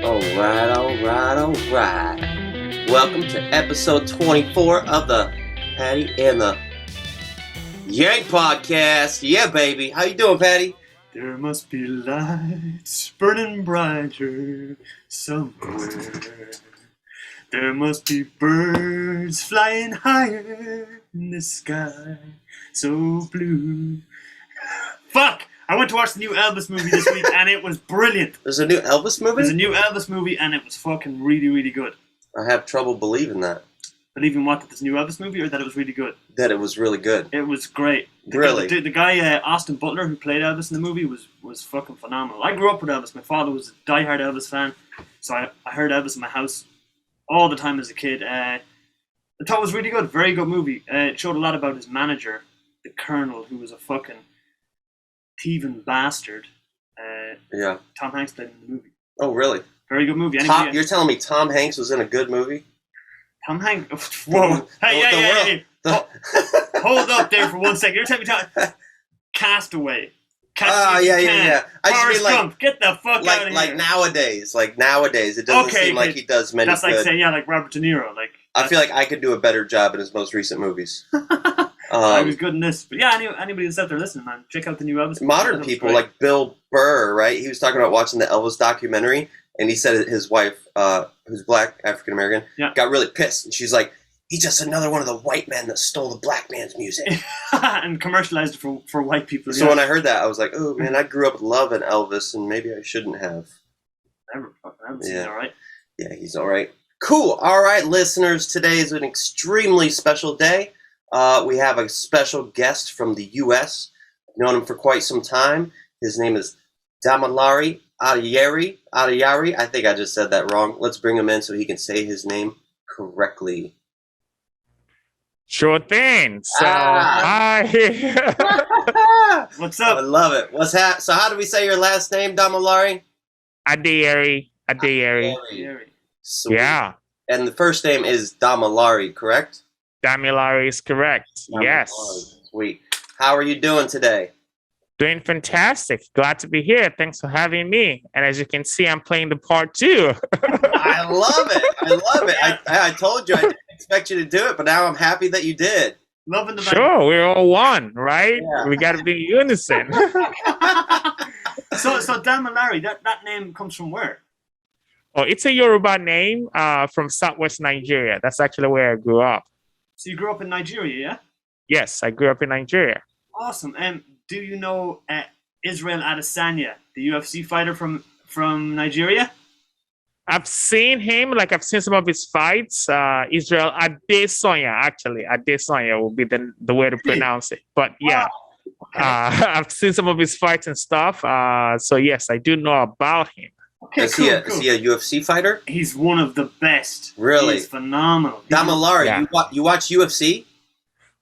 Alright. Welcome to episode 24 of the Paddy and the Yank podcast. Yeah, baby. How you doing, Paddy? There must be lights burning brighter somewhere. There must be birds flying higher in the sky, so blue. Fuck! I went to watch the new Elvis movie this week and it was brilliant. There's a new Elvis movie? There's a new Elvis movie and it was fucking really, really good. I have trouble believing that. Believing what? That there's a new Elvis movie or that it was really good? That it was really good. It was great. Really? The guy, Austin Butler, who played Elvis in the movie, was fucking phenomenal. I grew up with Elvis. My father was a diehard Elvis fan, so I heard Elvis in my house all the time as a kid. I thought it was really good. Very good movie. It showed a lot about his manager, the Colonel, who was a fucking thieving bastard. Yeah. Tom Hanks played in the movie. Oh, really? Very good movie. You're telling me Tom Hanks was in a good movie? Tom Hanks? Whoa. Hey. Hold up there for 1 second. You're telling me Castaway. Yeah. I just mean like, get the fuck out of here. Like nowadays, it doesn't seem like he does many. That's like good. saying like Robert De Niro. Like I feel like I could do a better job in his most recent movies. I was good in this, but yeah, anybody that's out there listening, man, check out the new Elvis. Modern people like Bill Burr, right? He was talking about watching the Elvis documentary, and he said his wife, who's black, African American, got really pissed, and she's like, "He's just another one of the white men that stole the black man's music and commercialized it for white people." So when I heard that, I was like, "Oh man, I grew up loving Elvis, and maybe I shouldn't have." Never fucking Elvis. He's all right. Yeah, he's all right. Cool. All right, listeners, today is an extremely special day. We have a special guest from the U.S. I've known him for quite some time. His name is Damilare Adeyeri. I think I just said that wrong. Let's bring him in so he can say his name correctly. Sure thing. So, hi. What's up? I love it. So how do we say your last name, Damilare? Adeyeri. Sweet. Yeah. And the first name is Damilare, correct? Damilare is correct. Damilare. Yes. Sweet. How are you doing today? Doing fantastic. Glad to be here. Thanks for having me. And as you can see, I'm playing the part too. I love it. I told you I didn't expect you to do it, but now I'm happy that you did. Loving the Sure, we're all one, right? Yeah. We got to be in unison. So Damilare, that name comes from where? Oh, it's a Yoruba name from southwest Nigeria. That's actually where I grew up. So you grew up in Nigeria, yeah? Yes, I grew up in Nigeria. Awesome. Do you know Israel Adesanya, the UFC fighter from Nigeria? I've seen him, I've seen some of his fights. Israel Adesanya, actually. Adesanya will be the way to pronounce it. But yeah, okay. I've seen some of his fights and stuff. So yes, I do know about him. Okay, is he a UFC fighter? He's one of the best. Really? He's phenomenal. Damilare, you watch UFC?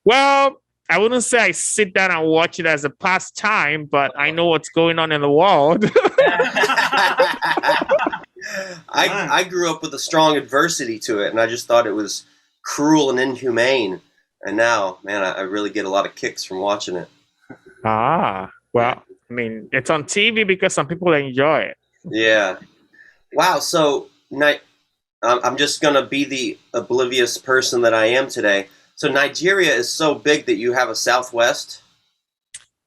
Well, I wouldn't say I sit down and watch it as a pastime, but I know what's going on in the world. I grew up with a strong adversity to it, and I just thought it was cruel and inhumane. And now, man, I really get a lot of kicks from watching it. Well, I mean, it's on TV because some people enjoy it. Yeah. Wow. So I'm just going to be the oblivious person that I am today. So Nigeria is so big that you have a Southwest?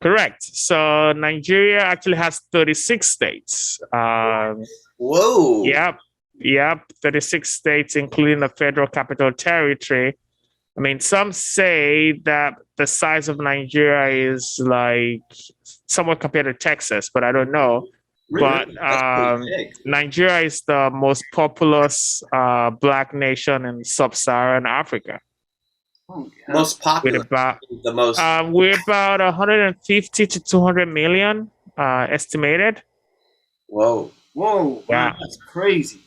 Correct. So Nigeria actually has 36 states. Whoa. Yep. 36 states, including the Federal Capital Territory. I mean, some say that the size of Nigeria is like somewhat compared to Texas, but I don't know. Really? But Nigeria is the most populous black nation in sub-Saharan Africa. Oh, yeah. Most popular. We're about 150 to 200 million estimated. Whoa! Yeah, man, that's crazy.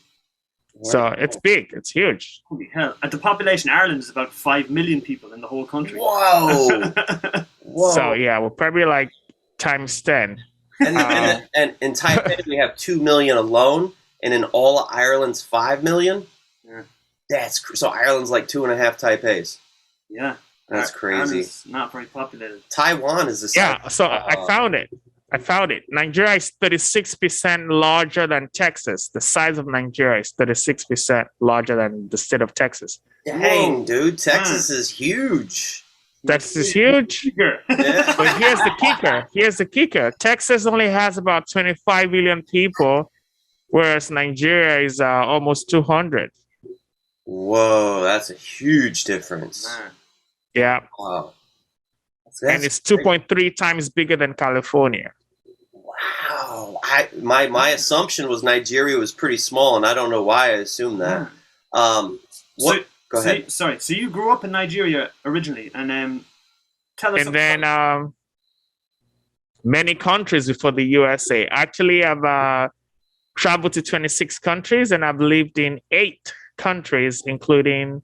So it's big. It's huge. Holy hell! At the population, Ireland is about 5 million people in the whole country. Whoa! So yeah, we're probably like times 10. And in Taipei, we have 2 million alone, and in all of Ireland's 5 million. Yeah. So Ireland's like 2.5 Taipeis. Yeah. That's crazy. Ireland's not very populated. Taiwan is the same. Yeah, so I found it. I found it. Nigeria is 36% larger than Texas. The size of Nigeria is 36% larger than the state of Texas. Dang, Whoa. dude, Texas is huge. Texas is huge. Bigger. Yeah. But here's the kicker. Here's the kicker. Texas only has about 25 million people, whereas Nigeria is almost 200. Whoa, that's a huge difference. Man. Yeah. Wow. And it's 2.3 times bigger than California. Wow. My assumption was Nigeria was pretty small, and I don't know why I assumed that. What? Go ahead. So you grew up in Nigeria originally, and tell us. And then many countries before the USA. Actually, I've traveled to 26 countries, and I've lived in 8 countries, including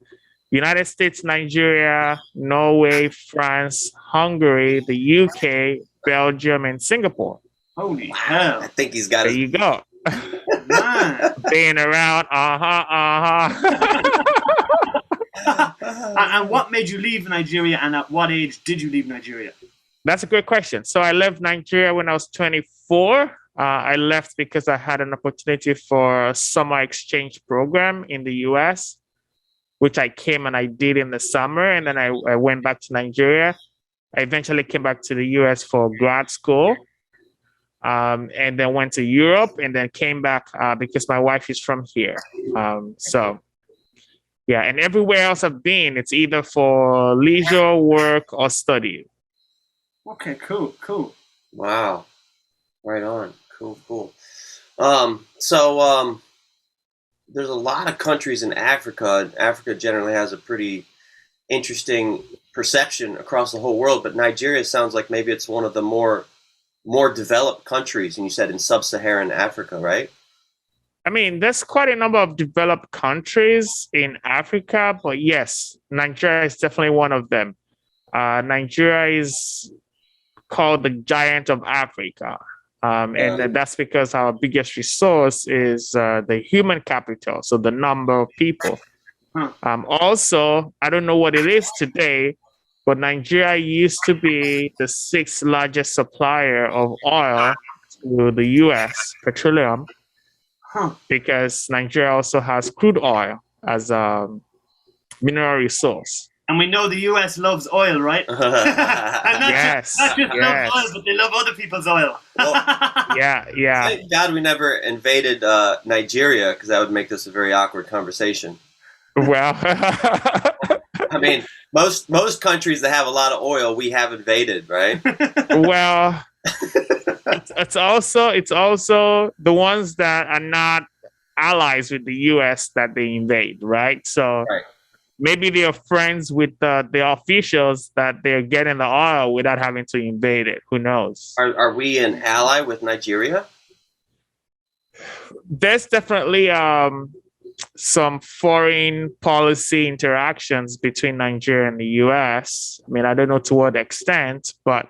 United States, Nigeria, Norway, France, Hungary, the UK, Belgium, and Singapore. Holy hell! I think he's got There you go. Man. Being around, And what made you leave Nigeria, and at what age did you leave Nigeria? That's a great question. So I left Nigeria when I was 24. I left because I had an opportunity for a summer exchange program in the US, which I came and I did in the summer. And then I went back to Nigeria. I eventually came back to the US for grad school, and then went to Europe, and then came back because my wife is from here. So yeah, and everywhere else I've been, it's either for leisure, work, or study. Okay, cool. Wow. Right on. Cool. There's a lot of countries in Africa. Africa generally has a pretty interesting perception across the whole world, but Nigeria sounds like maybe it's one of the more developed countries, and you said in sub-Saharan Africa, right? I mean, there's quite a number of developed countries in Africa, but yes, Nigeria is definitely one of them. Nigeria is called the giant of Africa. And that's because our biggest resource is the human capital, so the number of people. Also, I don't know what it is today, but Nigeria used to be the 6th largest supplier of oil to the US, petroleum, because Nigeria also has crude oil as a mineral resource. And we know the US loves oil, right? And not just love oil, but they love other people's oil. Well, yeah. Thank God we never invaded Nigeria, because that would make this a very awkward conversation. Well, I mean, most countries that have a lot of oil, we have invaded, right? Well, it's also the ones that are not allies with the US that they invade, right? So maybe they are friends with the officials that they're getting the oil without having to invade it. Who knows? Are we an ally with Nigeria? There's definitely some foreign policy interactions between Nigeria and the US. I mean, I don't know to what extent, but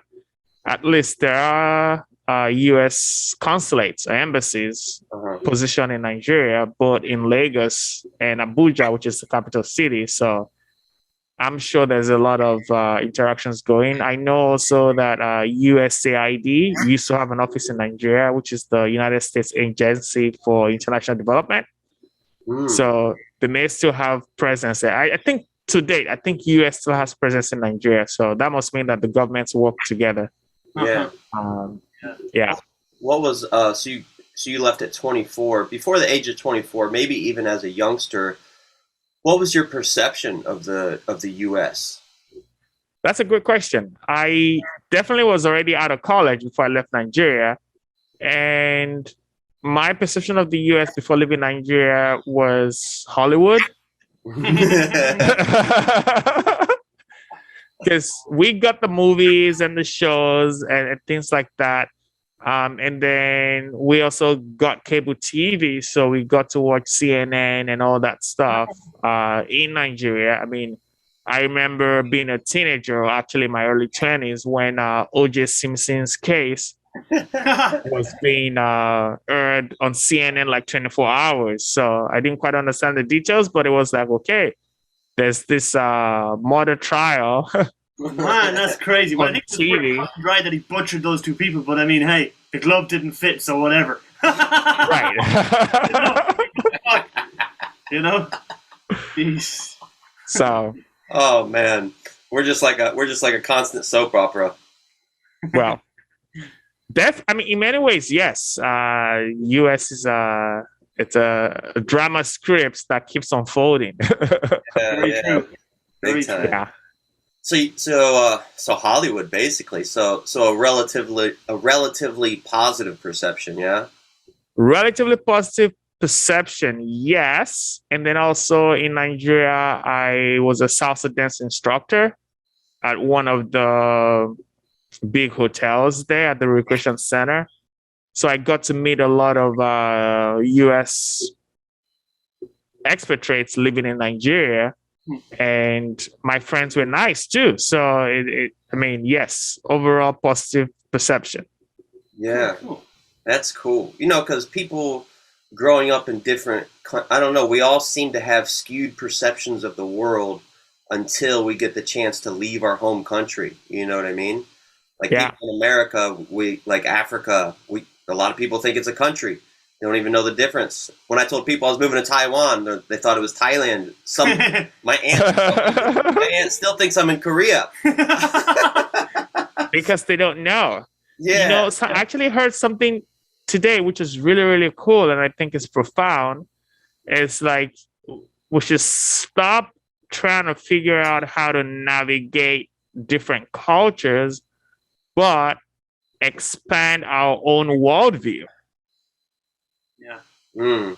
at least there are US consulates or embassies positioned in Nigeria, both in Lagos and Abuja, which is the capital city. So I'm sure there's a lot of interactions going. I know also that USAID used to have an office in Nigeria, which is the United States Agency for International Development. So they may still have presence there. I think to date, US still has presence in Nigeria. So that must mean that the governments work together. Yeah. Yeah. What was so you left at 24? Before the age of 24, maybe even as a youngster, what was your perception of the US? That's a good question. I definitely was already out of college before I left Nigeria, and my perception of the US before leaving Nigeria was Hollywood. Because we got the movies and the shows and things like that. And then we also got cable TV, so we got to watch CNN and all that stuff in Nigeria. I mean, I remember being a teenager, actually in my early 20s, when O.J. Simpson's case was being aired on CNN like 24 hours. So I didn't quite understand the details, but it was like, okay, there's this murder trial Man, that's crazy. Well, I On think it's pretty TV. right that he butchered those two people, but I mean, hey, the glove didn't fit, so whatever. Right. You know? Jeez. So, Oh man, we're just like a constant soap opera. well, I mean, in many ways, yes. US is it's a drama script that keeps unfolding. Very true. Big Very time. true. Yeah. So Hollywood basically. So a relatively positive perception, yeah. Relatively positive perception, yes. And then also in Nigeria, I was a salsa dance instructor at one of the big hotels there at the recreation center. So I got to meet a lot of US expatriates living in Nigeria. And my friends were nice too. So I mean, yes, overall positive perception. Yeah, Cool. that's cool. You know, because people growing up in different, I don't know, we all seem to have skewed perceptions of the world until we get the chance to leave our home country. You know what I mean? Like Yeah. people in America, like Africa, a lot of people think it's a country. They don't even know the difference. When I told people I was moving to Taiwan, they thought it was Thailand. My aunt still thinks I'm in Korea. Because they don't know. Yeah. You know, so I actually heard something today, which is really, really cool. And I think it's profound. It's like, we should stop trying to figure out how to navigate different cultures, but expand our own worldview. Yeah. Mm.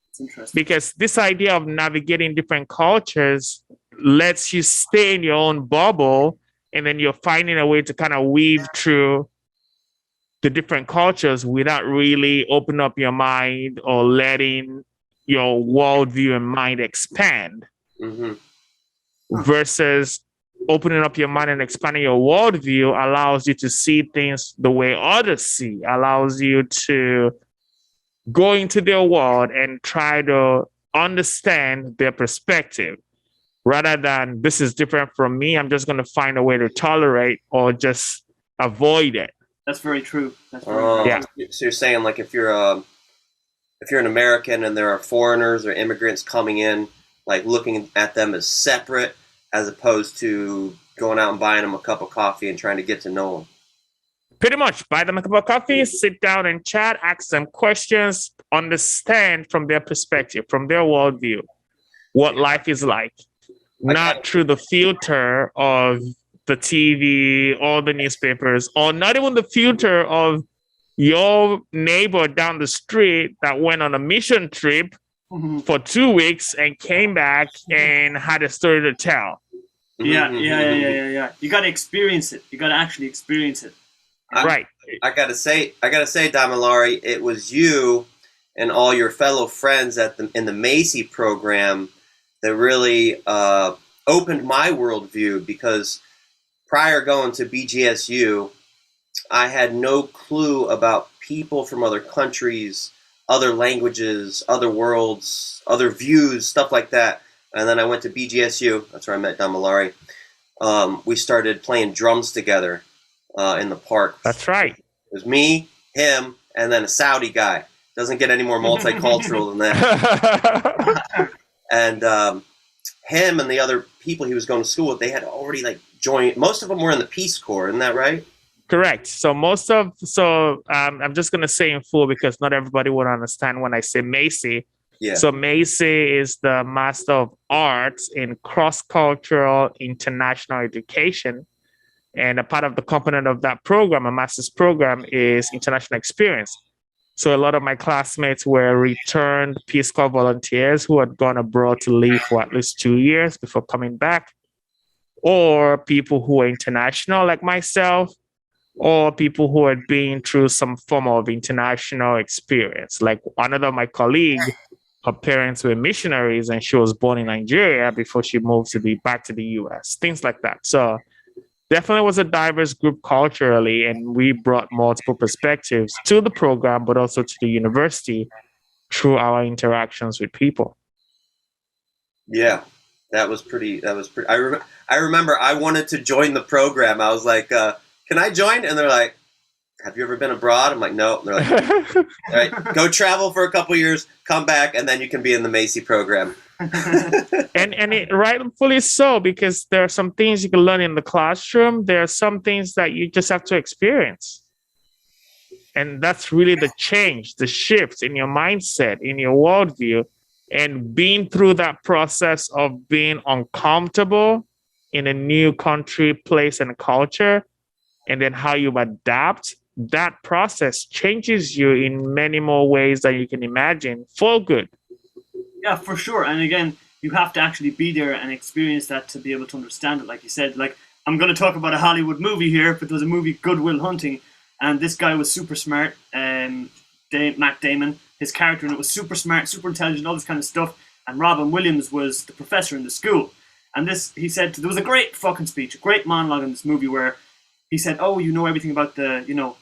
It's interesting. Because this idea of navigating different cultures lets you stay in your own bubble, and then you're finding a way to kind of weave through the different cultures without really opening up your mind or letting your worldview and mind expand. Mm-hmm. Versus opening up your mind and expanding your worldview allows you to see things the way others see, allows you to go into their world and try to understand their perspective rather than this is different from me. I'm just going to find a way to tolerate or just avoid it. That's very true. That's very Oh, Yeah. so you're saying like if you're an American and there are foreigners or immigrants coming in, like looking at them as separate as opposed to going out and buying them a cup of coffee and trying to get to know them. Pretty much buy them a cup of coffee, sit down and chat, ask them questions, understand from their perspective, from their worldview, what life is like, not through the filter of the TV or the newspapers, or not even the filter of your neighbor down the street that went on a mission trip Mhm. for 2 weeks and came back and had a story to tell. Yeah. You got to experience it. You got to actually experience it. Right. I gotta say, Damilare, it was you and all your fellow friends in the Macy program that really opened my worldview, because prior going to BGSU, I had no clue about people from other countries, other languages, other worlds, other views, stuff like that. And then I went to BGSU. That's where I met Damilare. We started playing drums together in the park. That's right. It was me, him, and then a Saudi guy. Doesn't get any more multicultural than that. And him and the other people he was going to school with, they had already like joined. Most of them were in the Peace Corps, isn't that right? Correct. So I'm just going to say in full because not everybody would understand when I say Macy. Yeah. So Macy is the Master of Arts in Cross-Cultural International Education. And a part of the component of that program, a master's program, is international experience. So a lot of my classmates were returned Peace Corps volunteers who had gone abroad to live for at least 2 years before coming back, or people who were international like myself, or people who had been through some form of international experience. Like another of my colleague, her parents were missionaries and she was born in Nigeria before she moved back to the US, things like that. So definitely was a diverse group culturally, and we brought multiple perspectives to the program, but also to the university through our interactions with people. Yeah. That was pretty. I remember I wanted to join the program. I was like, "Can I join?" And they're like, "Have you ever been abroad?" I'm like, "No." And they're like, "All right, go travel for a couple years, come back, and then you can be in the Macy program." and it rightfully so, because there are some things you can learn in the classroom. There are some things that you just have to experience. And that's really the change, the shift in your mindset, in your worldview, and being through that process of being uncomfortable in a new country, place, and culture, and then how you adapt. That process changes you in many more ways than you can imagine, for good. Yeah, for sure. And again, you have to actually be there and experience that to be able to understand it. Like you said, like I'm going to talk about a Hollywood movie here, but there was a movie, Good Will Hunting, and this guy was super smart. Matt Damon, his character, and it was super smart, super intelligent, all this kind of stuff. And Robin Williams was the professor in the school. And he said, there was a great fucking speech, a great monologue in this movie where he said, "Oh, you know everything about the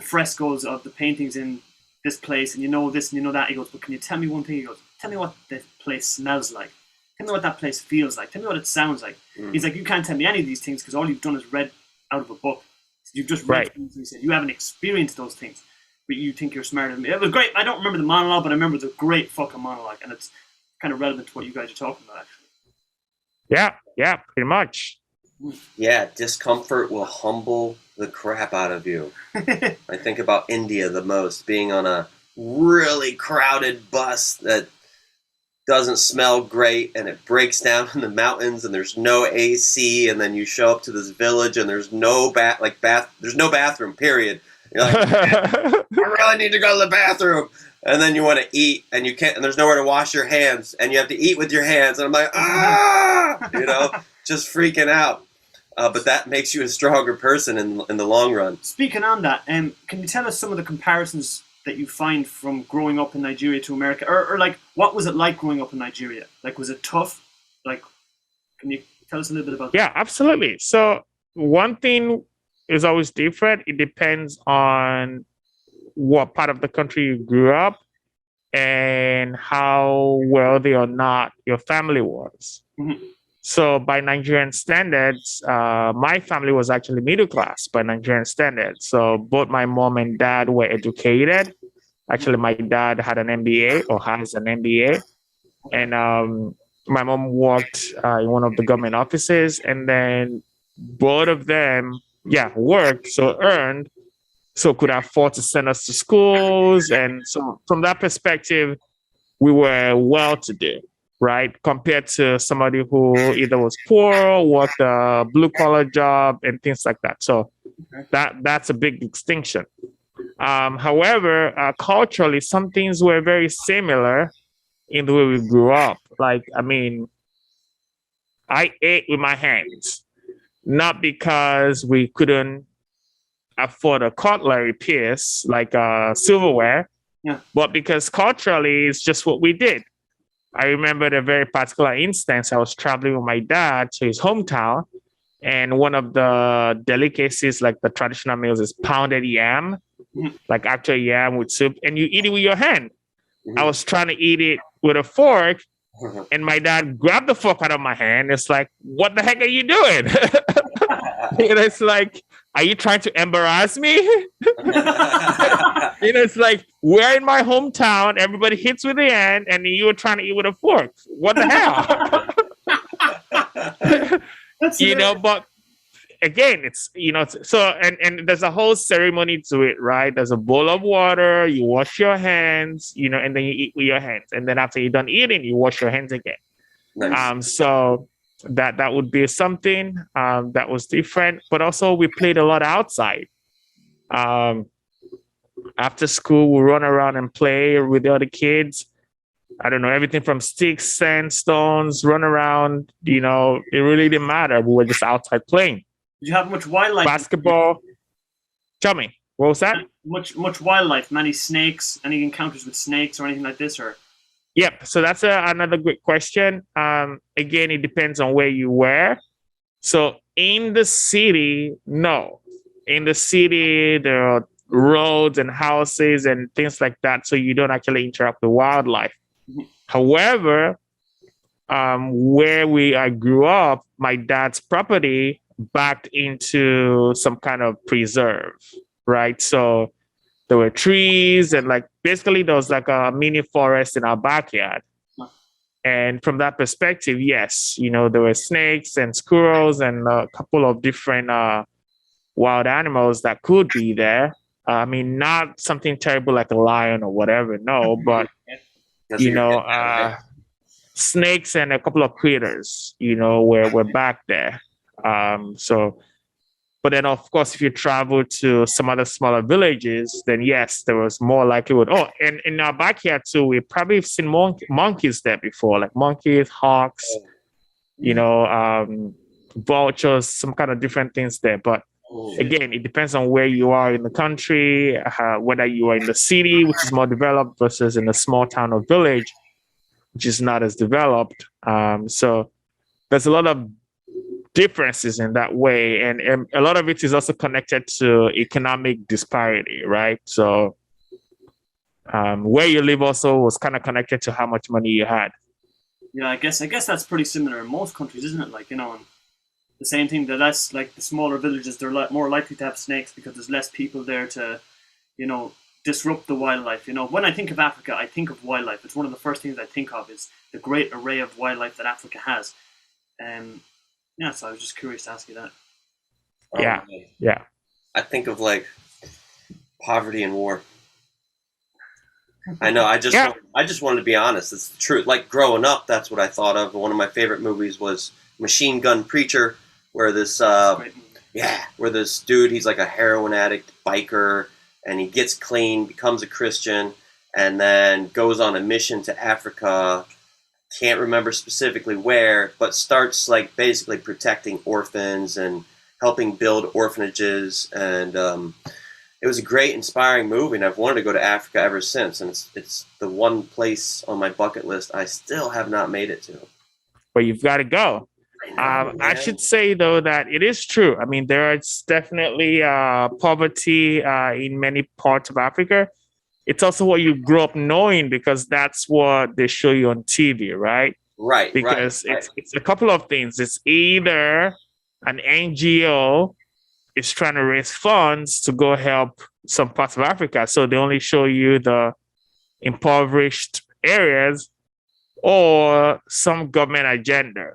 frescoes of the paintings in this place, and you know this and you know that." He goes, "But can you tell me one thing?" He goes, "Tell me what this place smells like. Tell me what that place feels like. Tell me what it sounds like." He's like, "You can't tell me any of these things because all you've done is read out of a book. You've just read things." He said, "You haven't experienced those things, but you think you're smarter than me." It was great. I don't remember the monologue, but I remember the great fucking monologue, and it's kind of relevant to what you guys are talking about, actually. Yeah, pretty much. Yeah, discomfort will humble the crap out of you. I think about India the most, being on a really crowded bus that doesn't smell great, and it breaks down in the mountains, and there's no AC, and then you show up to this village, and there's no there's no bathroom. Period. You're like, "I really need to go to the bathroom," and then you want to eat, and you can't, and there's nowhere to wash your hands, and you have to eat with your hands, and I'm like, just freaking out. But that makes you a stronger person in the long run. Speaking on that, can you tell us some of the comparisons that you find from growing up in Nigeria to America, or like what was it like growing up in Nigeria? Like, was it tough? Like, can you tell us a little bit about that? Yeah, absolutely. So one thing is always different. It depends on what part of the country you grew up and how wealthy or not your family was. Mm-hmm. So by Nigerian standards, my family was actually middle class by Nigerian standards. So both my mom and dad were educated. Actually, my dad had an MBA or has an MBA. And my mom worked in one of the government offices. And then both of them, worked, so earned, so could afford to send us to schools. And so from that perspective, we were well-to-do. Right, compared to somebody who either was poor, worked a blue-collar job, and things like that. So that's a big distinction. However, culturally, some things were very similar in the way we grew up. Like, I mean, I ate with my hands, not because we couldn't afford a cutlery piece like silverware, but because culturally, it's just what we did. I remember a very particular instance. I was traveling with my dad to his hometown, and one of the delicacies, like the traditional meals, is pounded yam, like actual yam with soup, and you eat it with your hand. I was trying to eat it with a fork, and my dad grabbed the fork out of my hand. It's like, "What the heck are you doing?" It's like, "Are you trying to embarrass me?" It's like, we're in my hometown, everybody hits with the hand, and you were trying to eat with a fork. What the hell? But again, it's, so, and there's a whole ceremony to it, right? There's a bowl of water, you wash your hands, and then you eat with your hands. And then after you're done eating, you wash your hands again. Nice. So that would be something that was different. But also we played a lot outside. After school, we run around and play with the other kids. I don't know, everything from sticks, sand, stones, run around, it really didn't matter. We were just outside playing. Did you have much wildlife? Basketball. Tell me, what was that? Much wildlife, many snakes, any encounters with snakes or anything like this, or? Yep, so that's another great question. Again, it depends on where you were. So in the city, no. In the city, there are roads and houses and things like that, so you don't actually interact with wildlife. However, where I grew up, my dad's property backed into some kind of preserve, right? So there were trees and like basically there was like a mini forest in our backyard. And from that perspective, yes, there were snakes and squirrels and a couple of different wild animals that could be there. I mean, not something terrible like a lion or whatever, no, but That's what you're getting at, right? snakes and a couple of critters, were back there. But then of course, if you travel to some other smaller villages, then yes, there was more likelihood. Oh, and in our backyard too, we probably have seen monkeys there before, like monkeys, hawks, vultures, some kind of different things there. But again, it depends on where you are in the country, whether you are in the city, which is more developed, versus in a small town or village, which is not as developed. So there's a lot of differences in that way. And a lot of it is also connected to economic disparity, right? So where you live also was kind of connected to how much money you had. Yeah, I guess that's pretty similar in most countries, isn't it? Like, and the same thing, that that's like the smaller villages, they're more likely to have snakes because there's less people there to, disrupt the wildlife. When I think of Africa, I think of wildlife. It's one of the first things I think of is the great array of wildlife that Africa has. Yeah, so I was just curious to ask you that. Yeah. I think of like poverty and war. I know. I just wanted to be honest. It's the truth. Like growing up, that's what I thought of. One of my favorite movies was Machine Gun Preacher, where this where this dude, he's like a heroin addict biker, and he gets clean, becomes a Christian, and then goes on a mission to Africa. Can't remember specifically where, but starts like basically protecting orphans and helping build orphanages. And it was a great, inspiring movie, and I've wanted to go to Africa ever since. And it's the one place on my bucket list I still have not made it to. But you've got to go. I should say though that it is true. I mean, there is definitely poverty in many parts of Africa. It's also what you grew up knowing because that's what they show you on TV, right? Right. Because it's a couple of things. It's either an NGO is trying to raise funds to go help some parts of Africa, so they only show you the impoverished areas, or some government agenda,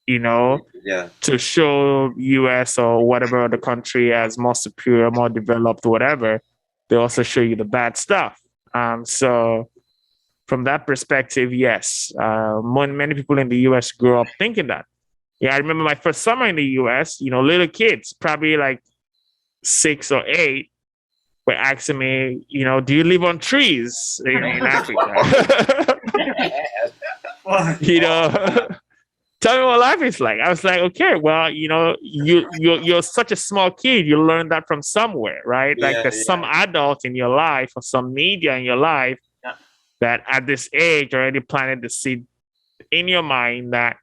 to show US or whatever other country as more superior, more developed, whatever. They also show you the bad stuff. So from that perspective, yes, many people in the US grew up thinking that. Yeah, I remember my first summer in the US, little kids, probably like 6 or 8, were asking me, do you live on trees in Africa? Tell me what life is like. I was like, okay, well, you're such a small kid. You learn that from somewhere, right? Like there's some adult in your life or some media in your life that at this age already planted the seed in your mind that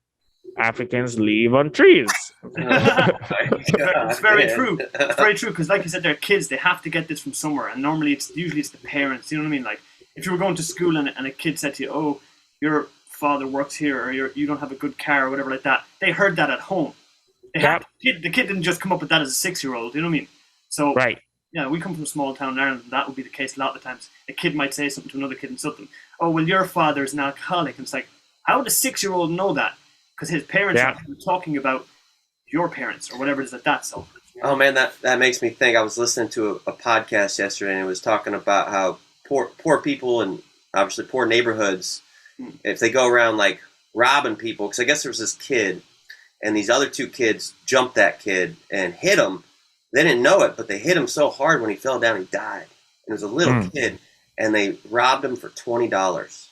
Africans live on trees. It's very true. It's very true because, like you said, they're kids. They have to get this from somewhere, and normally it's the parents. You know what I mean? Like if you were going to school and a kid said to you, "Oh, your father works here," or you don't have a good car or whatever like that, they heard that at home. The kid didn't just come up with that as a 6-year-old. You know what I mean? So right. Yeah, we come from a small town in Ireland, and that would be the case a lot of the times. A kid might say something to another kid and something. Oh, well, your father's an alcoholic. And it's like, how would a 6-year-old know that? Because his parents are talking about your parents or whatever it is that. So. Oh man, that makes me think. I was listening to a podcast yesterday, and it was talking about how poor people and obviously poor neighborhoods, if they go around like robbing people, because I guess there was this kid, and these other 2 kids jumped that kid and hit him. They didn't know it, but they hit him so hard when he fell down, he died. And it was a little kid, and they robbed him for $20.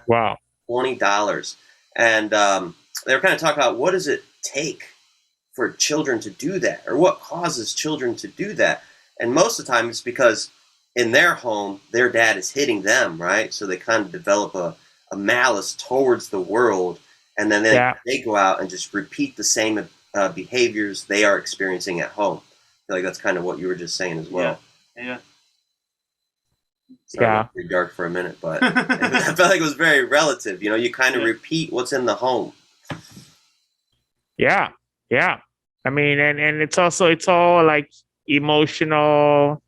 Wow, $20, and they were kind of talking about what does it take for children to do that, or what causes children to do that. And most of the time, it's because in their home, their dad is hitting them, right? So they kind of develop a malice towards the world, and then they go out and just repeat the same behaviors they are experiencing at home. I feel like that's kind of what you were just saying as well. Yeah. Sorry, Yeah. it went pretty dark for a minute, but I felt like it was very relative. You know, you kind of repeat what's in the home. Yeah. Yeah. I mean, and it's all like emotional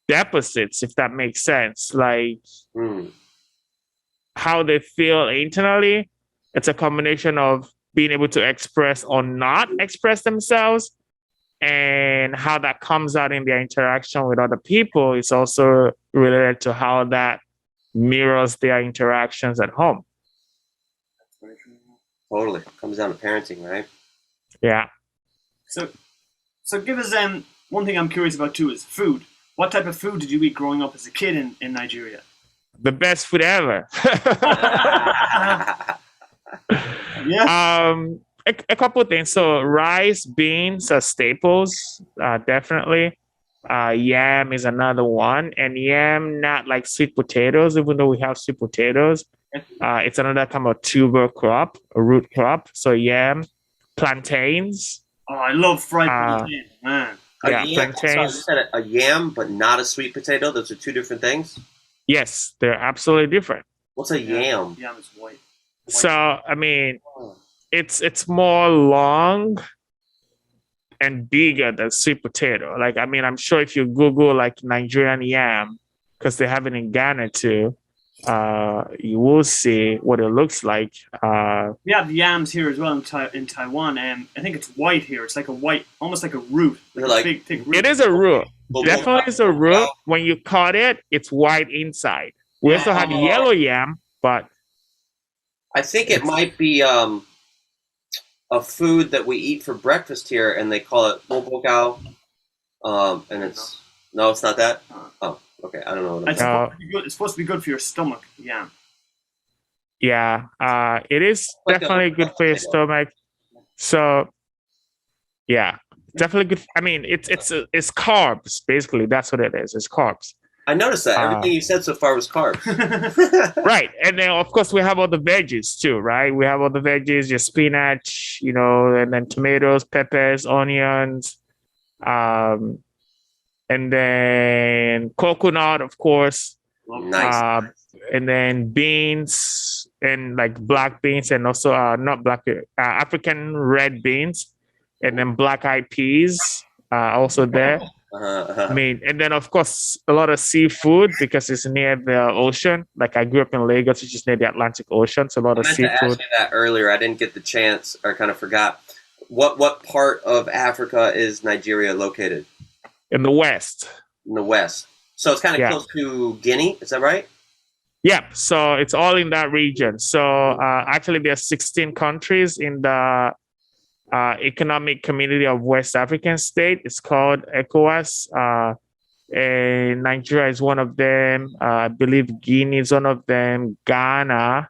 deficits, if that makes sense. Like Mm. how they feel internally. It's a combination of being able to express or not express themselves, and how that comes out in their interaction with other people is also related to how that mirrors their interactions at home. Totally. Comes down to parenting, right? Yeah. So give us one thing I'm curious about too is food. What type of food did you eat growing up as a kid in Nigeria? The best food ever. Yeah. A couple of things. So rice, beans are staples, definitely. Yam is another one, and yam not like sweet potatoes, even though we have sweet potatoes. It's another kind of tuber crop, a root crop. So yam, plantains. Oh, I love fried plantain, man. Yeah, yam, so you plantains. said a yam, but not a sweet potato. Those are two different things. Yes, they're absolutely different. What's a yam? Yam is white. So I mean, it's more long and bigger than sweet potato. Like, I mean, I'm sure if you Google like Nigerian yam, because they have it in Ghana too, you will see what it looks like. We have yams here as well in Taiwan. I think it's white here. It's like a white, almost like a root. Like a big, thick root. It is a root. Definitely is a root. When you cut it, it's white inside. We also have yellow yam, but I think it might be a food that we eat for breakfast here, and they call it bobogao. And it's no, it's not that. Oh, okay. I don't know what it's supposed to be good for your stomach. Yam. Yeah, it is definitely good for your stomach. So, yeah, definitely good. I mean, it's carbs basically. That's what it is. It's carbs. I noticed that everything you said so far was carbs. Right, and then of course we have all the veggies too, right? We have all the veggies, your spinach, you know, and then tomatoes, peppers, onions, and then coconut, of course. Nice. And then beans and like black beans, and also not black, African red beans, and then black eyed peas also there. I mean, and then of course a lot of seafood because it's near the ocean. Like I grew up in Lagos, which is near the Atlantic Ocean, so a lot of seafood. I asked you that earlier. I didn't get the chance, or kind of forgot. What part of Africa is Nigeria located? In the west. In the west. So it's kind of close to Guinea. Is that right? Yep. So it's all in that region. So actually, there are 16 countries in the Economic Community of West African State. It's called ECOWAS. And Nigeria is one of them. I believe Guinea is one of them. Ghana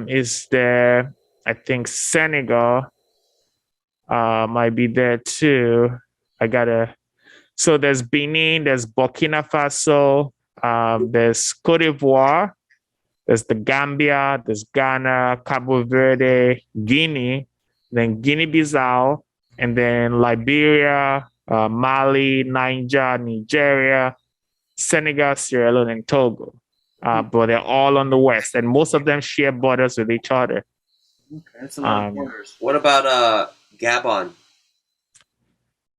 is there. I think Senegal might be there too. So there's Benin, there's Burkina Faso, there's Cote d'Ivoire, there's the Gambia, there's Ghana, Cabo Verde, Guinea, then Guinea-Bissau, and then Liberia, Mali, Nigeria, Senegal, Sierra Leone, and Togo. But they're all on the west, and most of them share borders with each other. Okay, that's a lot of borders. What about Gabon?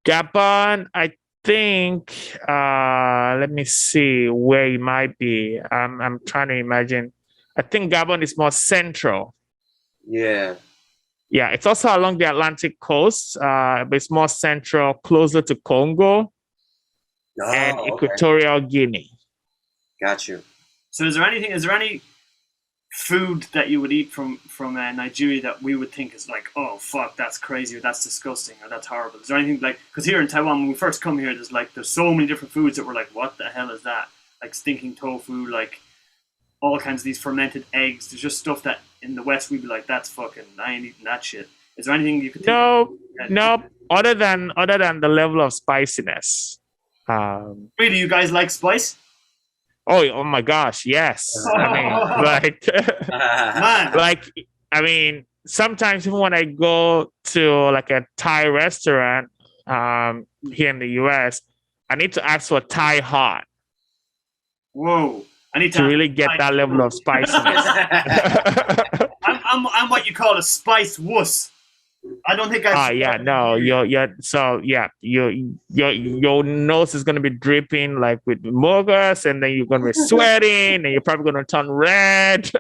Gabon, I think. Let me see where it might be. I'm trying to imagine. I think Gabon is more central. Yeah. Yeah, it's also along the Atlantic coast, but it's more central, closer to Congo and Equatorial Guinea. Got you. So is there any food that you would eat from Nigeria that we would think is like, oh fuck, that's crazy, or that's disgusting, or that's horrible? Is there anything like, because here in Taiwan when we first come here, there's so many different foods that we're like, what the hell is that? Like stinking tofu, like all kinds of these fermented eggs. There's just stuff that in the West we'd be like, that's fucking, I ain't eating that shit. Is there anything you could think of? No, other than the level of spiciness. Really, you guys like spice? Oh my gosh, yes. I mean, I mean, sometimes even when I go to like a Thai restaurant here in the US, I need to ask for Thai hot. Whoa. I need to really get that level of spiciness. I'm what you call a spice wuss. I don't think I. Yeah, no, your nose is gonna be dripping like with mucus, and then you're gonna be sweating, and you're probably gonna turn red.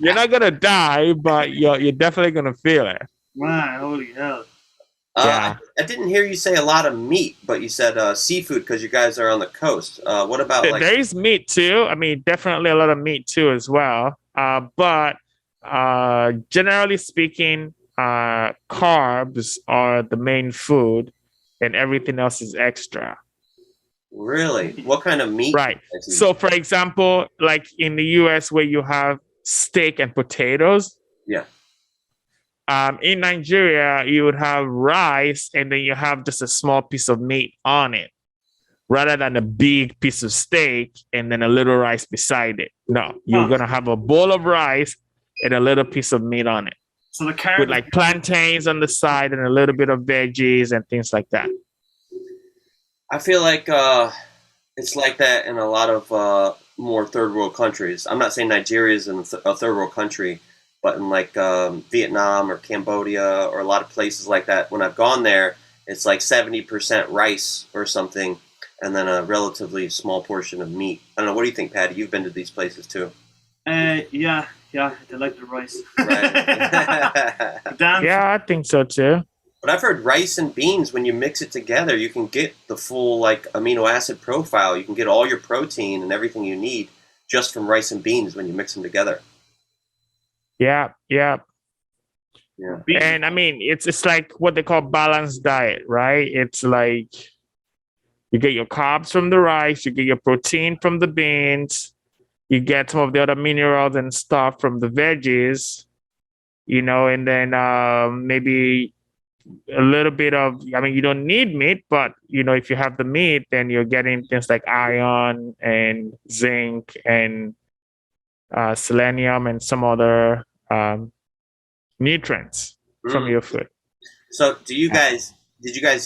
You're not gonna die, but you're definitely gonna feel it. Man, holy hell! Yeah. I didn't hear you say a lot of meat, but you said seafood because you guys are on the coast. What about like? There is meat too. I mean, definitely a lot of meat too as well. But generally speaking, carbs are the main food, and everything else is extra. Really? What kind of meat? Right. So, for example, like in the US, where you have steak and potatoes. Yeah. In Nigeria, you would have rice, and then you have just a small piece of meat on it, rather than a big piece of steak and then a little rice beside it. No, you're gonna have a bowl of rice and a little piece of meat on it. So the carrot with like plantains on the side and a little bit of veggies and things like that. I feel like it's like that in a lot of more third world countries. I'm not saying Nigeria is a third world country, but in like Vietnam or Cambodia or a lot of places like that, when I've gone there, it's like 70% rice or something, and then a relatively small portion of meat. I don't know. What do you think, Paddy? You've been to these places too. Yeah, they like the rice. Right. Yeah, I think so too. But I've heard rice and beans, when you mix it together, you can get the full like amino acid profile. You can get all your protein and everything you need just from rice and beans when you mix them together. Yeah. Yeah. And I mean, it's like what they call balanced diet, right? It's like you get your carbs from the rice, you get your protein from the beans, you get some of the other minerals and stuff from the veggies, and then maybe a little bit of, I mean, you don't need meat, but, if you have the meat, then you're getting things like iron and zinc and selenium and some other nutrients from your food. So did you guys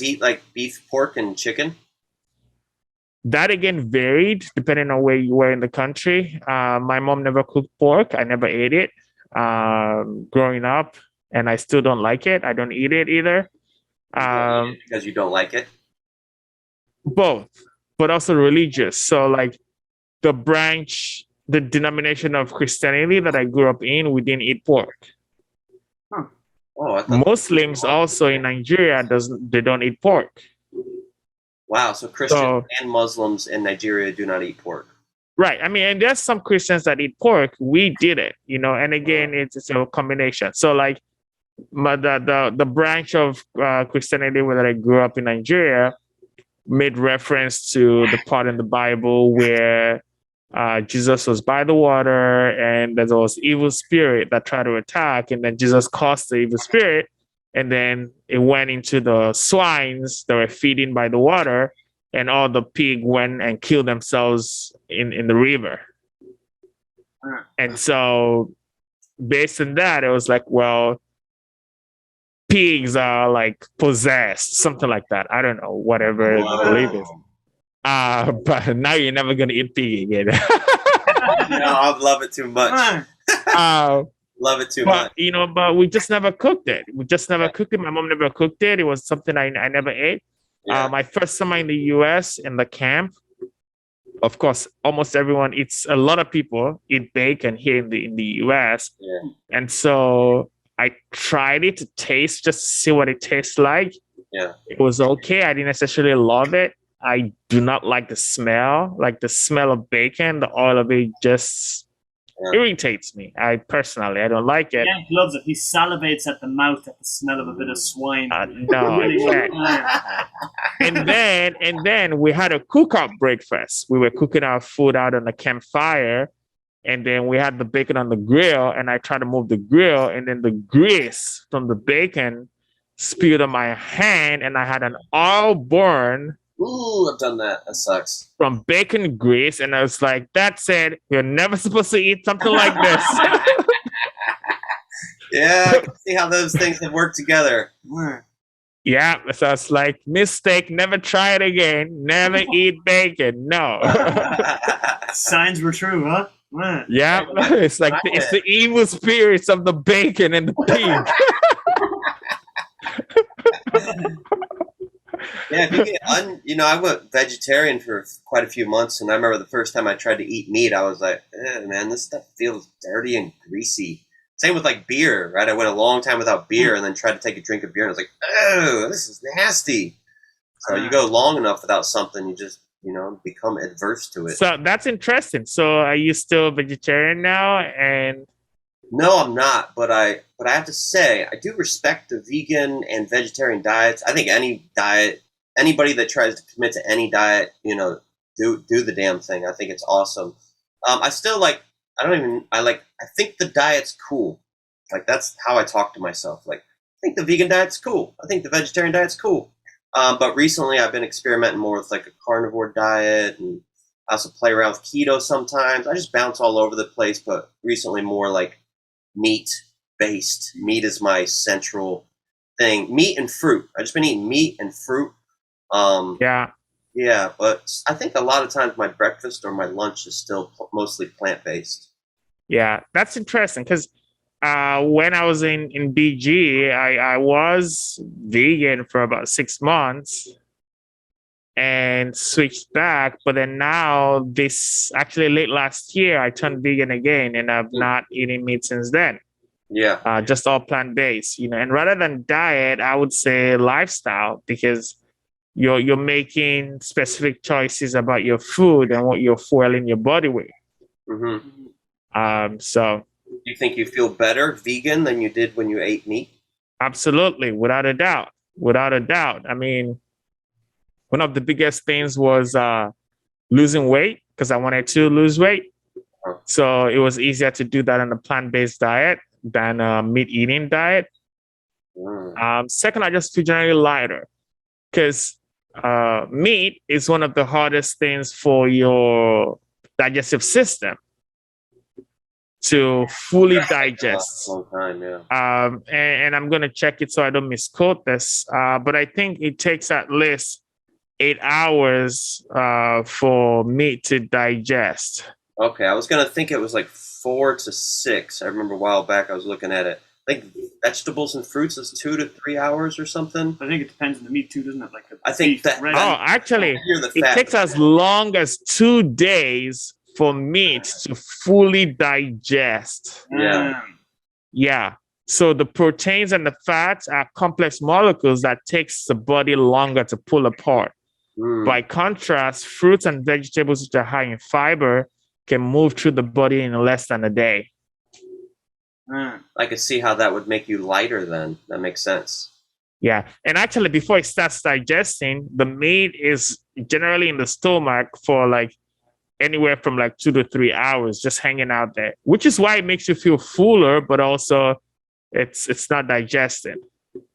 eat like beef, pork, and chicken? That again varied depending on where you were in the country. My mom never cooked pork. I never ate it growing up, and I still don't like it. I don't eat it either. Because you don't like it? Both, but also religious. So like the denomination of Christianity that I grew up in, we didn't eat pork. Huh. Oh, Muslims also in Nigeria they don't eat pork. Wow, so Christians and Muslims in Nigeria do not eat pork. Right. I mean, and there's some Christians that eat pork. We did it, and again, it's a combination. So like the branch of Christianity that I grew up in Nigeria made reference to the part in the Bible where Jesus was by the water and there was evil spirit that tried to attack, and then Jesus caused the evil spirit, and then it went into the swines that were feeding by the water, and all the pig went and killed themselves in the river. And so based on that, it was like, well, pigs are like possessed, something like that. I don't know, whatever the belief is. But now you're never gonna eat pig again. No, I love it too much. Love it too much. But we just never cooked it. My mom never cooked it. It was something I never ate. Yeah. My first summer in the US in the camp, of course, almost everyone eats. A lot of people eat bacon here in the US, and so I tried it to taste, just to see what it tastes like. Yeah, it was okay. I didn't necessarily love it. I do not like the smell. Like the smell of bacon, the oil of it just irritates me. I don't like it. Yank loves it. He salivates at the mouth at the smell of a bit of swine. No, I can't. And then we had a cookout breakfast. We were cooking our food out on the campfire, and then we had the bacon on the grill, and I tried to move the grill, and then the grease from the bacon spilled on my hand, and I had an oil burn. Ooh, I've done that. That sucks. From bacon grease, and I was like, that's it. You're never supposed to eat something like this. Yeah, I can see how those things have worked together. Yeah, so it's like mistake, never try it again, never eat bacon. No. Signs were true, huh? Man. Yeah, it's like it's the evil spirits of the bacon and the pig. Yeah, if you get I went vegetarian for quite a few months, and I remember the first time I tried to eat meat, I was like, man, this stuff feels dirty and greasy. Same with like beer, right? I went a long time without beer, and then tried to take a drink of beer, and I was like, oh, this is nasty. So you go long enough without something, you just become adverse to it. So that's interesting. So are you still vegetarian now? And no, I'm not, but I have to say I do respect the vegan and vegetarian diets. I think any diet, anybody that tries to commit to any diet, do the damn thing. I think it's awesome. I still like. I think the diet's cool. Like that's how I talk to myself. Like I think the vegan diet's cool. I think the vegetarian diet's cool. But recently I've been experimenting more with like a carnivore diet, and I also play around with keto sometimes. I just bounce all over the place, but recently more like meat based. Meat is my central thing. Meat and fruit. I've just been eating meat and fruit. Yeah, but I think a lot of times my breakfast or my lunch is still mostly plant based. yeah, that's interesting because when I was in BG, I was vegan for about 6 months and switched back. But then now, late last year, I turned vegan again, and I've not eaten meat since then. Yeah. Just all plant-based, and rather than diet, I would say lifestyle, because you're making specific choices about your food and what you're fueling your body with. Mm-hmm. So do you think you feel better vegan than you did when you ate meat? Absolutely, without a doubt. Without a doubt. I mean, one of the biggest things was losing weight, because I wanted to lose weight. So it was easier to do that on a plant-based diet than a meat-eating diet. Second, I just feel generally lighter, because meat is one of the hardest things for your digestive system to fully digest. Long time, yeah. And I'm going to check it so I don't misquote this, but I think it takes at least 8 hours for meat to digest. Okay, I was going to think it was like 4 to 6. I remember a while back I was looking at it. I think vegetables and fruits is 2 to 3 hours or something. I think it depends on the meat too, doesn't it? Like I think that. Actually, it takes as long as 2 days for meat to fully digest. Yeah. So the proteins and the fats are complex molecules that takes the body longer to pull apart. By contrast, fruits and vegetables which are high in fiber can move through the body in less than a day. I could see how that would make you lighter then. That makes sense. Yeah. And actually, before it starts digesting, the meat is generally in the stomach for like anywhere from like 2 to 3 hours, just hanging out there, which is why it makes you feel fuller, but also it's not digested.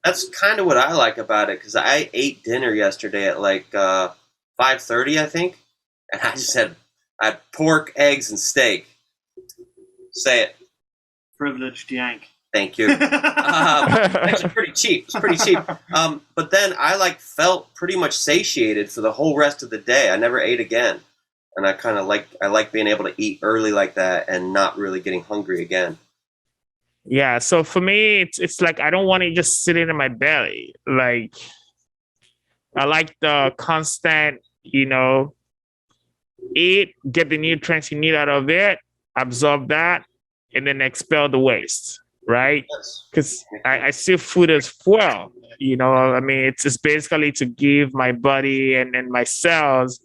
That's kind of what I like about it, because I ate dinner yesterday at like 5:30, I think, and I just had pork, eggs, and steak. Say it. Privileged yank. Thank you. Actually, pretty cheap. It's pretty cheap. But then I felt pretty much satiated for the whole rest of the day. I never ate again, and I like being able to eat early like that and not really getting hungry again. Yeah, so for me, it's like I don't want it just sitting in my belly. Like I like the constant, eat, get the nutrients you need out of it, absorb that, and then expel the waste, right? Because I see food as fuel. I mean, it's basically to give my body and my cells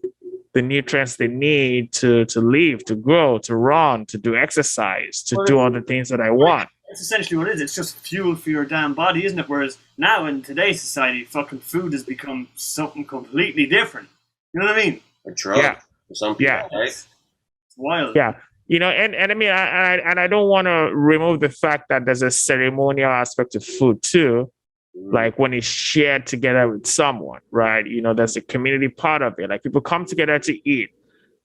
the nutrients they need to live, to grow, to run, to do exercise, to do all the things that I want. That's essentially what it is. It's just fuel for your damn body, isn't it? Whereas now in today's society, fucking food has become something completely different. You know what I mean? A drug for some people, right? It's wild. Yeah. And I mean, I don't want to remove the fact that there's a ceremonial aspect of food too. Like when it's shared together with someone, right? There's a community part of it. Like people come together to eat.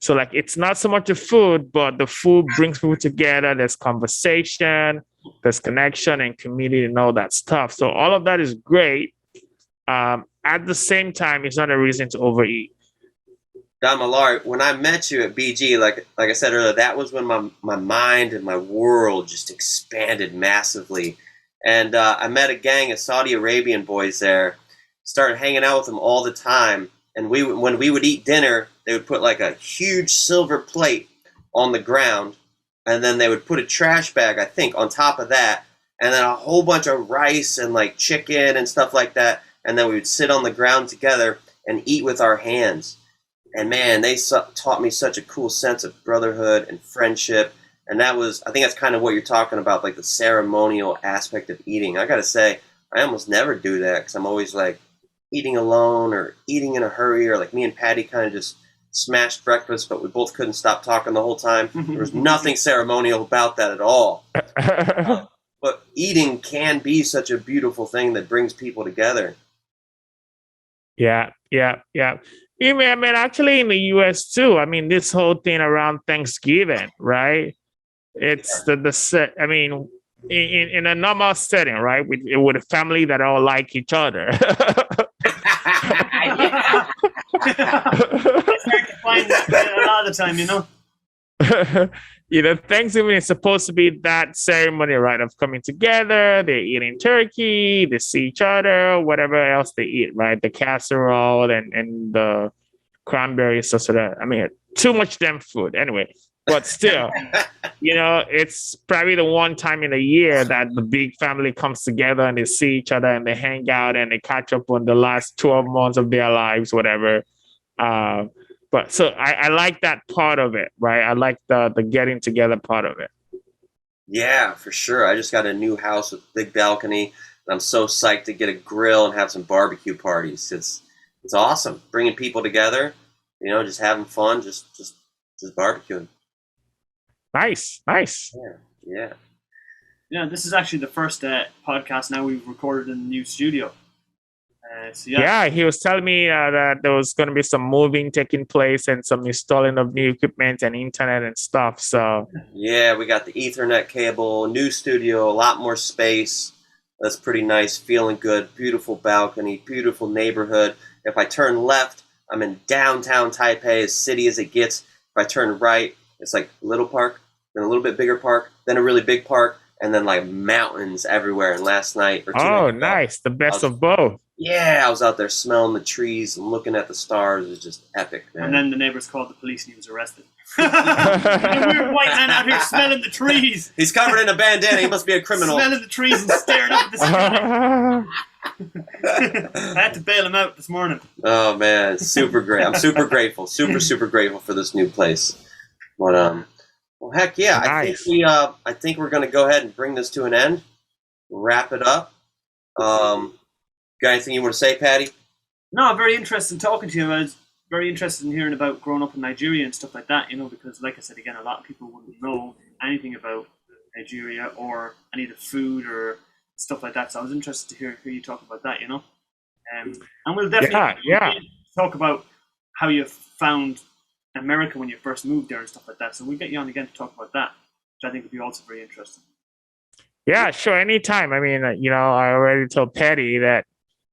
So like, it's not so much the food, but the food brings people together. There's conversation, there's connection and community and all that stuff. So all of that is great. At the same time, it's not a reason to overeat. Damilare, when I met you at BG, like I said earlier, that was when my mind and my world just expanded massively. And I met a gang of Saudi Arabian boys there, started hanging out with them all the time. And when we would eat dinner, they would put like a huge silver plate on the ground, and then they would put a trash bag, I think, on top of that, and then a whole bunch of rice and like chicken and stuff like that. And then we would sit on the ground together and eat with our hands. And man, they taught me such a cool sense of brotherhood and friendship. And I think that's kind of what you're talking about, like the ceremonial aspect of eating. I got to say, I almost never do that because I'm always like eating alone or eating in a hurry, or like me and Paddy kind of just smashed breakfast, but we both couldn't stop talking the whole time. There was nothing ceremonial about that at all. But eating can be such a beautiful thing that brings people together. Yeah. I mean, actually, in the U.S. too. I mean, this whole thing around Thanksgiving, right? It's the set. I mean, in a normal setting, right, with a family that all like each other. It's hard to find that a lot of the time, you know. Thanksgiving is supposed to be that ceremony, right, of coming together. They're eating turkey, they see each other, whatever else they eat, right? The casserole and the cranberries, stuff like that. I mean, too much damn food. Anyway, but still, it's probably the one time in a year that the big family comes together and they see each other and they hang out and they catch up on the last 12 months of their lives, whatever. But so I like that part of it, right? I like the getting together part of it. Yeah, for sure. I just got a new house with a big balcony, and I'm so psyched to get a grill and have some barbecue parties. It's awesome, bringing people together. Just having fun, just barbecuing. Nice. Yeah. This is actually the first podcast now we've recorded in the new studio. He was telling me that there was going to be some moving taking place and some installing of new equipment and internet and stuff. So yeah, we got the Ethernet cable, new studio, a lot more space. That's pretty nice, feeling good, beautiful balcony, beautiful neighborhood. If I turn left, I'm in downtown Taipei, as city as it gets. If I turn right, it's like a little park, then a little bit bigger park, then a really big park, and then like mountains everywhere. And last night or 2 nights ago, nice, the best of both. Yeah, I was out there smelling the trees and looking at the stars. It was just epic, man. And then the neighbors called the police and he was arrested. A weird white man out here smelling the trees. He's covered in a bandana. He must be a criminal. Smelling the trees and staring up at the sky. I had to bail him out this morning. Oh, man. It's super great. I'm super grateful. Super grateful for this new place. But, well, heck yeah. Nice. I think we're going to go ahead and bring this to an end. Wrap it up. Got anything you want to say, Paddy? No, I'm very interested in talking to you. I was very interested in hearing about growing up in Nigeria and stuff like that, because like I said again, a lot of people wouldn't know anything about Nigeria or any of the food or stuff like that. So I was interested to hear you talk about that, And we'll definitely talk about how you found America when you first moved there and stuff like that. So we'll get you on again to talk about that, which I think would be also very interesting. Yeah, sure, anytime. I mean, I already told Paddy that,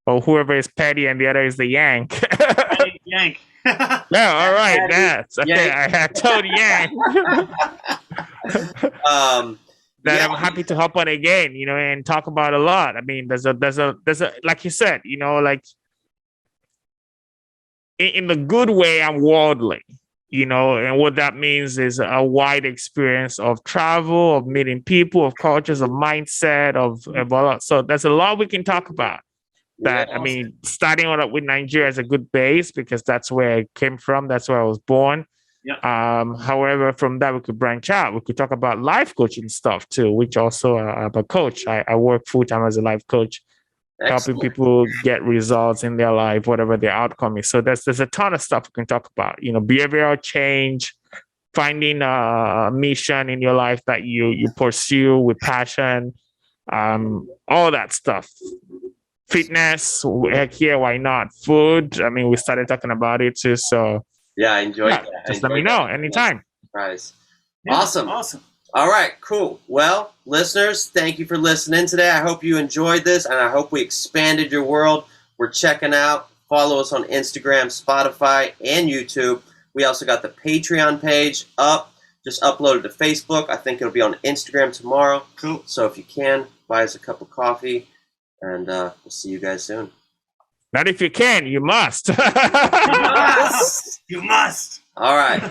or whoever is Paddy and the other is the Yank. Paddy The Yank. No, all right, that's okay. I told Yank that I'm happy to hop on again, and talk about a lot. I mean, there's a like you said, like in the good way, I'm worldly, and what that means is a wide experience of travel, of meeting people, of cultures, of mindset, of so there's a lot we can talk about. That I mean, starting out with Nigeria is a good base because that's where I came from. That's where I was born. Yeah. However, from that we could branch out. We could talk about life coaching stuff too, which also I'm a coach. I work full time as a life coach, helping people get results in their life, whatever their outcome is. So there's a ton of stuff we can talk about. Behavioral change, finding a mission in your life that you pursue with passion, all that stuff. Fitness, heck yeah, why not? Food, I mean, we started talking about it too. So yeah, I enjoyed that. Just let me know anytime. Surprise. Yeah, awesome. All right, cool. Well, listeners, thank you for listening today. I hope you enjoyed this, and I hope we expanded your world we're checking out. Follow us on Instagram, Spotify, and YouTube. We also got the Patreon page up. Just uploaded to Facebook. I think it'll be on Instagram tomorrow. Cool. So if you can, buy us a cup of coffee, and we'll see you guys soon. Not if you can, you must. You must. All right.